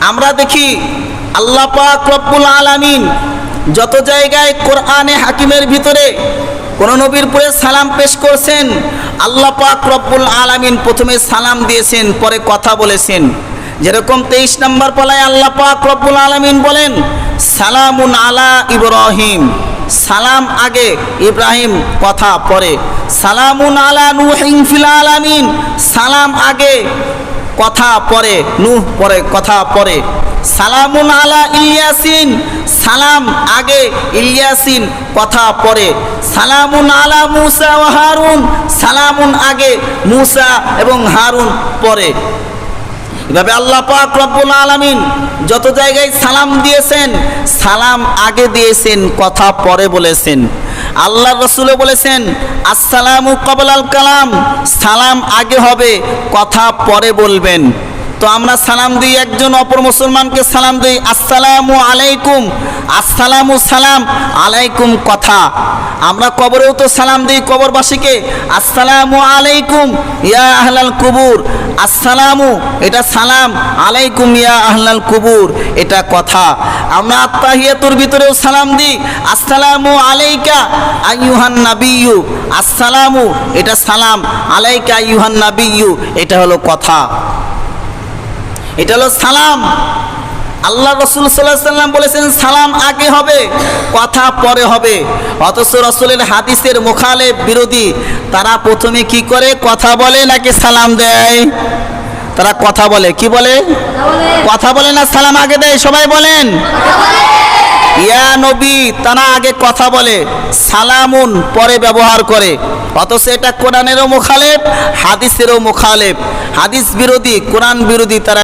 আমরা দেখি আল্লাহ পাক রব্বুল আলামিন যত জায়গায় কোরআনে হাকিমের ভিতরে কোন নবীর পরে সালাম পেশ করছেন, আল্লাহ পাক রব্বুল আলামিন প্রথমে সালাম দিয়েছেন, পরে কথা বলেছেন। যেরকম 23 নম্বর পালায় আল্লাহ পাক রব্বুল আলামিন বলেন সালামুন আলা ইব্রাহিম, সালাম আগে, ইব্রাহিম কথা পরে। সালামুন আলা নূহিন ফিল আলামিন, সালাম আগে কথা পরে, নূহ পরে কথা পরে। সালামুন আলা ইলিয়াসিন, সালাম আগে, ইলিয়াসিন কথা পরে। সালামুন আলা মুসা ওয়া হারুন, সালামুন আগে, মুসা এবং হারুন পরে। এভাবে আল্লাহ পাক রব্বুল আলামিন যত জায়গায় সালাম দিয়েছেন, সালাম আগে দিয়েছেন, কথা পরে বলেছেন। আল্লাহর রাসূলও বলেছেন আসসালামু ক্বাবলাল কালাম, সালাম আগে হবে, কথা পরে বলবেন। তো আমরা সালাম দিই, একজন অপর মুসলমানকে সালাম দিই আসসালামু আলাইকুম, আসসালামু সালাম, আলাইকুম কথা। আমরা কবরেও তো সালাম দিই কবরবাসীকে আসসালামু আলাইকুম ইয়া আহলাল কুবুর, আসসালামু এটা সালাম, আলাইকুম ইয়া আহলাল কুবুর এটা কথা। আমরা আত্তাহিয়াতুর ভিতরেও সালাম দিই আসসালামু আলাইকা আইয়ুহান নাবিয়্যু, আসসালামু এটা সালাম, আলাইকা আইয়ুহান নাবিয়্যু এটা হলো কথা, এটা হলো সালাম। আল্লাহ রাসূল সাল্লাল্লাহু আলাইহি সাল্লাম বলেছেন সালাম আগে হবে, কথা পরে হবে। অথচ রাসূলের হাদিসের মুখালেফ বিরোধী তারা প্রথমে কি করে, কথা বলে নাকি সালাম দেয়? তারা কথা বলে। কি বলে? কথা বলে না সালাম আগে দেয়? সবাই বলেন ইয়া নবী, তারা আগে কথা বলে, সালামুন পরে ব্যবহার করে। অথচ এটা কোরআনেরও মুখালেফ, হাদিসেরও মুখালেফ, হাদিস বিরোধী, কোরআন বিরোধী তারা